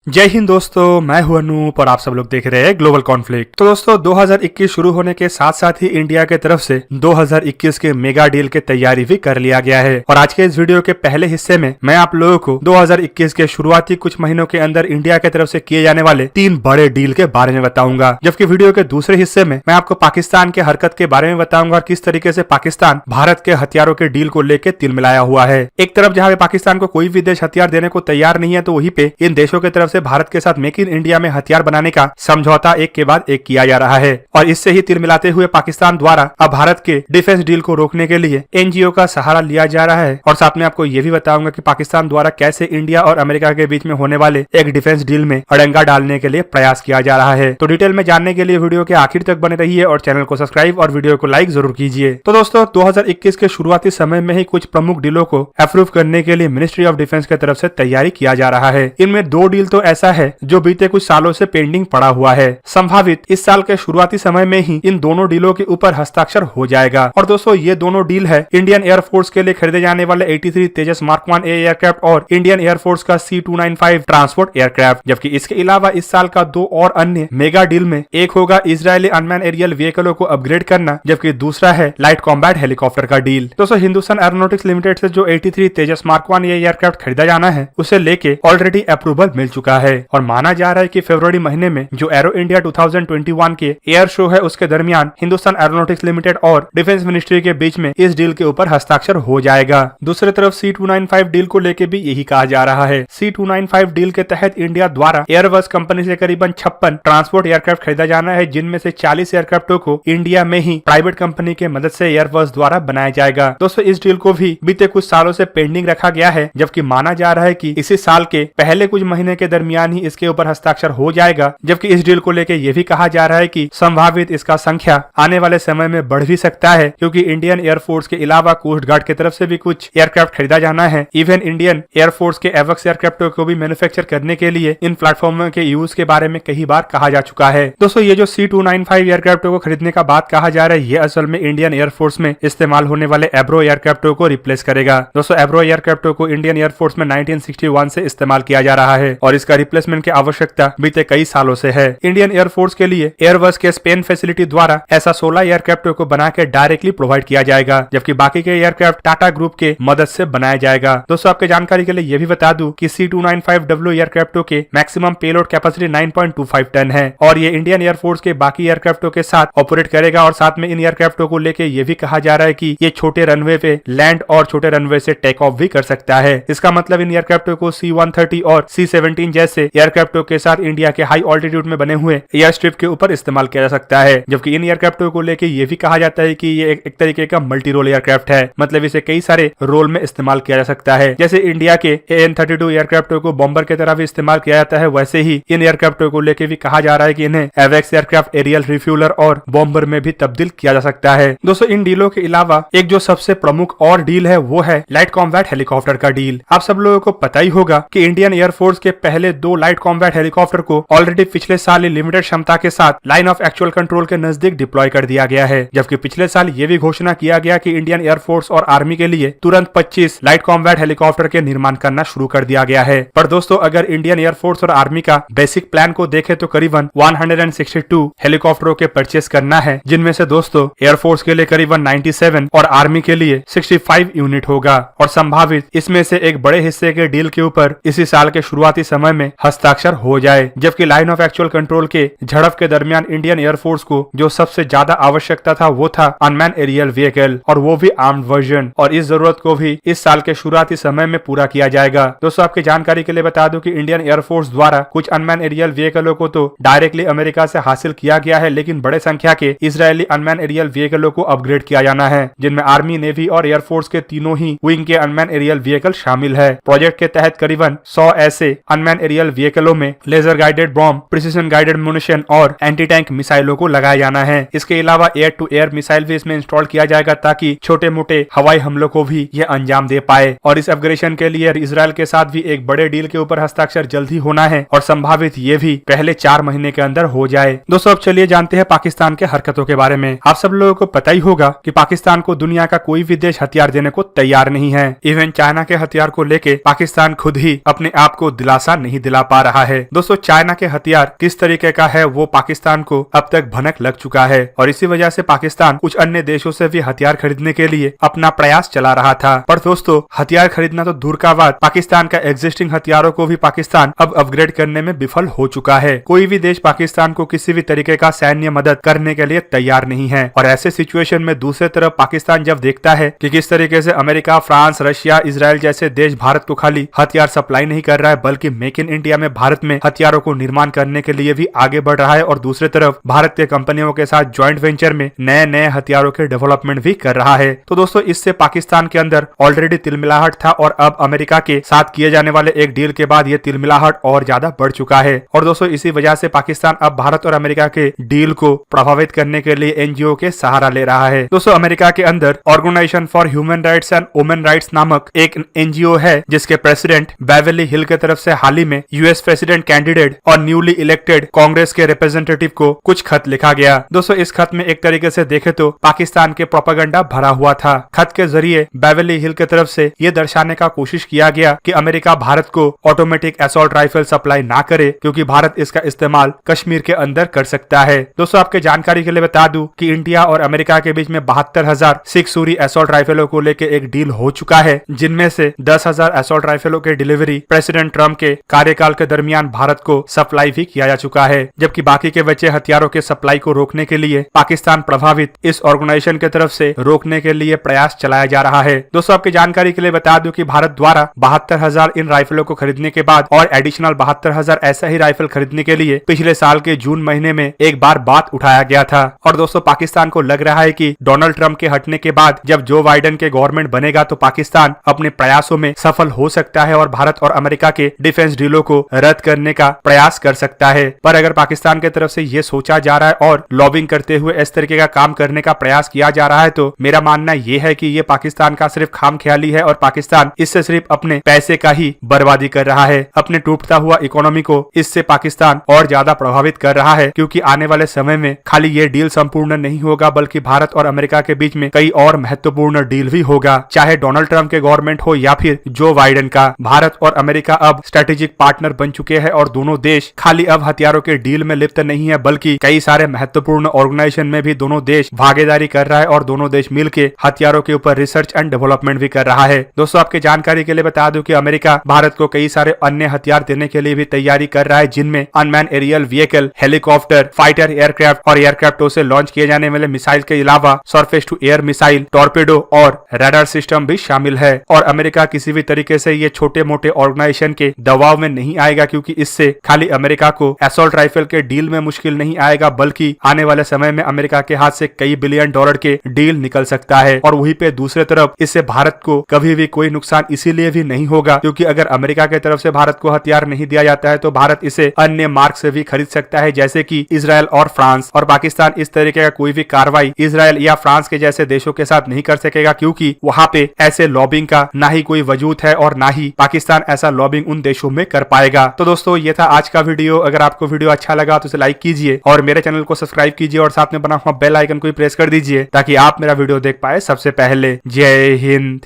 जय हिंद दोस्तों, मैं हूं अनूप और आप सब लोग देख रहे हैं ग्लोबल कॉन्फ्लिक्ट। तो दोस्तों 2021 शुरू होने के साथ साथ ही इंडिया के तरफ से 2021 के मेगा डील की तैयारी भी कर लिया गया है। और आज के इस वीडियो के पहले हिस्से में मैं आप लोगों को 2021 के शुरुआती कुछ महीनों के अंदर इंडिया की तरफ से किए जाने वाले 3 बड़े डील के बारे में बताऊंगा, जबकि वीडियो के दूसरे हिस्से में मैं आपको पाकिस्तान के हरकत के बारे में बताऊंगा और किस तरीके से पाकिस्तान भारत के हथियारों के डील को लेकर तिल मिलाया हुआ है। एक तरफ जहाँ पाकिस्तान को कोई भी देश हथियार देने को तैयार नहीं है, तो वहीं पे इन देशों की तरफ से भारत के साथ मेक इन इंडिया में हथियार बनाने का समझौता एक के बाद एक किया जा रहा है। और इससे ही तिल मिलाते हुए पाकिस्तान द्वारा अब भारत के डिफेंस डील को रोकने के लिए एनजीओ का सहारा लिया जा रहा है। और साथ में आपको ये भी बताऊंगा कि पाकिस्तान द्वारा कैसे इंडिया और अमेरिका के बीच में होने वाले एक डिफेंस डील में अड़ंगा डालने के लिए प्रयास किया जा रहा है। तो डिटेल में जानने के लिए वीडियो के आखिर तक बने रहिए और चैनल को सब्सक्राइब और वीडियो को लाइक जरूर कीजिए। तो दोस्तों 2021 के शुरुआती समय में ही कुछ प्रमुख डीलों को अप्रूव करने के लिए मिनिस्ट्री ऑफ डिफेंस की तरफ से तैयारी किया जा रहा है। इनमें 2 डील तो ऐसा है जो बीते कुछ सालों से पेंडिंग पड़ा हुआ है। संभावित इस साल के शुरुआती समय में ही इन दोनों डीलों के ऊपर हस्ताक्षर हो जाएगा। और दोस्तों ये दोनों डील है इंडियन एयरफोर्स के लिए खरीदे जाने वाले 83 तेजस मार्क 1A एयरक्राफ्ट और इंडियन एयरफोर्स का C295 ट्रांसपोर्ट एयरक्राफ्ट। जबकि इसके अलावा इस साल का 2 और अन्य मेगा डील में एक होगा इजरायली अनमैन एरियल व्हीकलों को अपग्रेड करना, जबकि दूसरा है लाइट कॉम्बैट हेलीकॉप्टर का डील। दोस्तों हिंदुस्तान एरोनॉटिक्स लिमिटेड से जो 83 तेजस मार्क 1A एयरक्राफ्ट खरीदा जाना है उसे लेके ऑलरेडी अप्रूवल मिल चुका है। और माना जा रहा है कि फरवरी महीने में जो एरो इंडिया 2021 के एयर शो है उसके दरमियान हिंदुस्तान एरोनॉटिक्स लिमिटेड और डिफेंस मिनिस्ट्री के बीच में इस डील के ऊपर हस्ताक्षर हो जाएगा। दूसरी तरफ C295 डील को लेके भी यही कहा जा रहा है। C295 डील के तहत इंडिया द्वारा एयरबस कंपनी से करीबन 56 ट्रांसपोर्ट एयरक्राफ्ट खरीदा जाना है, जिनमें से 40 एयरक्राफ्टों को इंडिया में ही प्राइवेट कंपनी के मदद से एयरबस द्वारा बनाया जाएगा। दोस्तों इस डील को भी बीते कुछ सालों से पेंडिंग रखा गया है, जबकि माना जा रहा है कि इसी साल के पहले कुछ महीने के दरमियान ही इसके ऊपर हस्ताक्षर हो जाएगा। जबकि इस डील को लेके ये भी कहा जा रहा है कि संभावित इसका संख्या आने वाले समय में बढ़ भी सकता है, क्योंकि इंडियन एयरफोर्स के अलावा कोस्ट गार्ड की तरफ से भी कुछ एयरक्राफ्ट खरीदा जाना है। इवन इंडियन एयरफोर्स के एवक्स एयरक्राफ्टों को भी मैन्युफैक्चर करने के लिए इन प्लेटफॉर्म के यूज के बारे में कई बार कहा जा चुका है। दोस्तों ये जो C295 एयरक्राफ्टों को खरीदने का बात कहा जा रहा है, ये असल में इंडियन एयरफोर्स में इस्तेमाल होने वाले एब्रो एयरक्राफ्टों को रिप्लेस करेगा। दोस्तों एब्रो एयरक्राफ्टों को इंडियन एयरफोर्स में 1961 से इस्तेमाल किया जा रहा है और इसका रिप्लेसमेंट की आवश्यकता बीते कई सालों से है। इंडियन एयरफोर्स के लिए एयरबस के स्पेन फैसिलिटी द्वारा ऐसा 16 एयरक्राफ्टों को बना के डायरेक्टली प्रोवाइड किया जाएगा, जबकि बाकी के एयरक्राफ्ट टाटा ग्रुप के मदद से बनाया जाएगा। दोस्तों आपके जानकारी के लिए यह भी बता दूं कि C295W एयरक्राफ्टों के मैक्सिमम पेलोड कैपेसिटी 9.25 टन है और ये इंडियन एयरफोर्स के बाकी एयरक्राफ्टों के साथ ऑपरेट करेगा। और साथ में इन एयरक्राफ्टों को लेके ये भी कहा जा रहा है कि ये छोटे रनवे पे लैंड और छोटे रनवे से टेक ऑफ भी कर सकता है। इसका मतलब इन एयरक्राफ्टों को C-130 और C-17 जैसे एयरक्राफ्टों के साथ इंडिया के हाई ऑल्टीट्यूड में बने हुए एयर स्ट्रिप के ऊपर इस्तेमाल किया जा सकता है। जबकि इन एयरक्राफ्टों को लेके ये भी कहा जाता है कि ये एक तरीके का मल्टी रोल एयरक्राफ्ट है, मतलब इसे कई सारे रोल में इस्तेमाल किया जा सकता है। जैसे इंडिया के AN-32 एयरक्राफ्टों को बॉम्बर की तरह भी इस्तेमाल किया जाता है, वैसे ही इन एयरक्राफ्टों को लेके भी कहा जा रहा है कि इन्हें एवेक्स एयरक्राफ्ट, एरियल रिफ्यूलर और बॉम्बर में भी तब्दील किया जा सकता है। दोस्तों इन डीलों के अलावा एक जो सबसे प्रमुख और डील है वो है लाइट कॉम्बैट हेलीकॉप्टर का डील। आप सब लोगों को पता ही होगा कि इंडियन एयरफोर्स के पहले 2 लाइट कॉम्बैट हेलीकॉप्टर को ऑलरेडी पिछले साल ही लिमिटेड क्षमता के साथ लाइन ऑफ एक्चुअल कंट्रोल के नजदीक डिप्लॉय कर दिया गया है। जबकि पिछले साल ये भी घोषणा किया गया कि इंडियन एयरफोर्स और आर्मी के लिए तुरंत 25 लाइट कॉम्बैट हेलीकॉप्टर के निर्माण करना शुरू कर दिया गया है। पर दोस्तों अगर इंडियन एयरफोर्स और आर्मी का बेसिक प्लान को देखें तो करीबन 162 हेलीकॉप्टरों के परचेस करना है, जिनमें से दोस्तों एयरफोर्स के लिए करीबन 97 और आर्मी के लिए 65 यूनिट होगा। और संभावित इसमें से एक बड़े हिस्से के डील के ऊपर इसी साल के शुरुआती समय में हस्ताक्षर हो जाए। जबकि लाइन ऑफ एक्चुअल कंट्रोल के झड़प के दरमियान इंडियन एयरफोर्स को जो सबसे ज्यादा आवश्यकता था वो था अनमैन एरियल व्हीकल, और वो भी आर्म्ड वर्जन। और इस जरूरत को भी इस साल के शुरुआती समय में पूरा किया जाएगा। दोस्तों आपकी जानकारी के लिए बता दूं कि इंडियन एयरफोर्स द्वारा कुछ अनमैन एरियल व्हीकलों को तो डायरेक्टली अमेरिका से हासिल किया गया है, लेकिन बड़े संख्या के इजरायली अनमैन एरियल व्हीकलों को अपग्रेड किया जाना है, जिनमें आर्मी, नेवी और एयरफोर्स के तीनों ही विंग के अनमैन एरियल व्हीकल शामिल है। प्रोजेक्ट के तहत करीबन 100 ऐसे अनमैन एरियल व्हीकलों में laser guided bomb, precision guided munition और एंटी टैंक मिसाइलों को लगाया जाना है। इसके अलावा एयर टू एयर मिसाइल भी इसमें इंस्टॉल किया जाएगा, ताकि छोटे मोटे हवाई हमलों को भी ये अंजाम दे पाए। और इस अपग्रेडेशन के लिए इजरायल के साथ भी एक बड़े डील के ऊपर हस्ताक्षर जल्द ही होना है और संभावित ये भी पहले 4 महीने के अंदर हो जाए। दोस्तों अब चलिए जानते हैं पाकिस्तान के हरकतों के बारे में। आप सब लोगों को पता ही होगा कि पाकिस्तान को दुनिया का कोई भी देश हथियार देने को तैयार नहीं है। इवन चाइना के हथियार को लेके पाकिस्तान खुद ही अपने आप को दिलासा नहीं नहीं दिला पा रहा है। दोस्तों चाइना के हथियार किस तरीके का है वो पाकिस्तान को अब तक भनक लग चुका है और इसी वजह से पाकिस्तान कुछ अन्य देशों से भी हथियार खरीदने के लिए अपना प्रयास चला रहा था। पर दोस्तों हथियार खरीदना तो दूर का बात, पाकिस्तान का एग्जिस्टिंग हथियारों को भी पाकिस्तान अब अपग्रेड करने में विफल हो चुका है। कोई भी देश पाकिस्तान को किसी भी तरीके का सैन्य मदद करने के लिए तैयार नहीं है और ऐसे सिचुएशन में दूसरी तरफ पाकिस्तान जब देखता है कि किस तरीके से अमेरिका, फ्रांस, रशिया, इजराइल जैसे देश भारत को खाली हथियार सप्लाई नहीं कर रहा है बल्कि मेक इन इंडिया में भारत में हथियारों को निर्माण करने के लिए भी आगे बढ़ रहा है और दूसरी तरफ भारत के कंपनियों के साथ ज्वाइंट वेंचर में नए नए हथियारों के डेवलपमेंट भी कर रहा है, तो दोस्तों इससे पाकिस्तान के अंदर ऑलरेडी तिलमिलाहट था और अब अमेरिका के साथ किए जाने वाले एक डील के बाद ये तिलमिलाहट और ज्यादा बढ़ चुका है। और दोस्तों इसी वजह से पाकिस्तान अब भारत और अमेरिका के डील को प्रभावित करने के लिए एनजीओ के सहारा ले रहा है। दोस्तों अमेरिका के अंदर organisation for human rights and women rights नामक एक एनजीओ है जिसके प्रेसिडेंट बेवर्ली हिल की तरफ से हाल ही में यूएस प्रेसिडेंट कैंडिडेट और न्यूली इलेक्टेड कांग्रेस के रिप्रेजेंटेटिव को कुछ खत लिखा गया। दोस्तों इस खत में एक तरीके से देखे तो पाकिस्तान के प्रोपेगेंडा भरा हुआ था। खत के जरिए बेवर्ली हिल की तरफ से ये दर्शाने का कोशिश किया गया कि अमेरिका भारत को ऑटोमेटिक असॉल्ट राइफल सप्लाई ना करे क्योंकि भारत इसका इस्तेमाल कश्मीर के अंदर कर सकता है। दोस्तों आपके जानकारी के लिए बता दूं कि इंडिया और अमेरिका के बीच में 72,000 6 सूरी असॉल्ट राइफलों को लेकर एक डील हो चुका है जिनमें से 10,000 असॉल्ट राइफलों के डिलीवरी प्रेसिडेंट ट्रम्प के कार्यकाल के दरमियान भारत को सप्लाई भी किया जा चुका है, जबकि बाकी के बचे हथियारों के सप्लाई को रोकने के लिए पाकिस्तान प्रभावित इस ऑर्गेनाइजेशन की तरफ से रोकने के लिए प्रयास चलाया जा रहा है। दोस्तों आपकी जानकारी के लिए बता दूं कि भारत द्वारा 72,000 इन राइफलों को खरीदने के बाद और एडिशनल 72,000 ऐसा ही राइफल खरीदने के लिए पिछले साल के जून महीने में एक बार बात उठाया गया था। और दोस्तों पाकिस्तान को लग रहा है कि डोनाल्ड ट्रंप के हटने के बाद जब जो बाइडेन के गवर्नमेंट बनेगा तो पाकिस्तान अपने प्रयासों में सफल हो सकता है और भारत और अमेरिका के डिफेंस डीलों को रद्द करने का प्रयास कर सकता है। पर अगर पाकिस्तान की तरफ से ये सोचा जा रहा है और लॉबिंग करते हुए इस तरीके का काम करने का प्रयास किया जा रहा है तो मेरा मानना ये है कि ये पाकिस्तान का सिर्फ खामख्याली है और पाकिस्तान इससे सिर्फ अपने पैसे का ही बर्बादी कर रहा है। अपने टूटता हुआ इकोनॉमी को इससे पाकिस्तान और ज्यादा प्रभावित कर रहा है क्योंकि आने वाले समय में खाली ये डील संपूर्ण नहीं होगा बल्कि भारत और अमेरिका के बीच में कई और महत्वपूर्ण डील भी होगा, चाहे डोनाल्ड ट्रंप के गवर्नमेंट हो या फिर जो बाइडेन का। भारत और अमेरिका अब स्ट्रेटेजिक पार्टनर बन चुके हैं और दोनों देश खाली अब हथियारों के डील में लिप्त नहीं है बल्कि कई सारे महत्वपूर्ण ऑर्गेनाइजेशन में भी दोनों देश भागीदारी कर रहा है और दोनों देश मिलकर हथियारों के ऊपर रिसर्च एंड डेवलपमेंट भी कर रहा है। दोस्तों आपके जानकारी के लिए बता दूं कि अमेरिका भारत को कई सारे अन्य हथियार देने के लिए भी तैयारी कर रहा है जिनमें unmanned aerial vehicle, helicopter, fighter aircraft और एयरक्राफ्टों से लॉन्च किए जाने वाले मिसाइल के अलावा surface to air missile, torpedo और रडार सिस्टम भी शामिल है। और अमेरिका किसी भी तरीके से ये छोटे मोटे ऑर्गेनाइजेशन के दबाव में नहीं आएगा क्योंकि इससे खाली अमेरिका को असॉल्ट राइफल के डील में मुश्किल नहीं आएगा बल्कि आने वाले समय में अमेरिका के हाथ से कई बिलियन डॉलर के डील निकल सकता है। और वहीं पे दूसरे तरफ इससे भारत को कभी भी कोई नुकसान इसीलिए भी नहीं होगा क्योंकि अगर अमेरिका की तरफ से भारत को हथियार नहीं दिया जाता है तो भारत इसे अन्य मार्ग से भी खरीद सकता है जैसे कि इजराइल और फ्रांस। और पाकिस्तान इस तरीके का कोई भी कार्रवाई इजराइल या फ्रांस के जैसे देशों के साथ नहीं कर सकेगा क्योंकि वहां पे ऐसे लॉबिंग का ना ही कोई वजूद है और ना ही पाकिस्तान ऐसा लॉबिंग उन देशों में कर पाएगा। तो दोस्तों ये था आज का वीडियो। अगर आपको वीडियो अच्छा लगा तो इसे लाइक कीजिए और मेरे चैनल को सब्सक्राइब कीजिए और साथ में बना हुआ बेल आइकन को प्रेस कर दीजिए ताकि आप मेरा वीडियो देख पाए सबसे पहले। जय हिंद।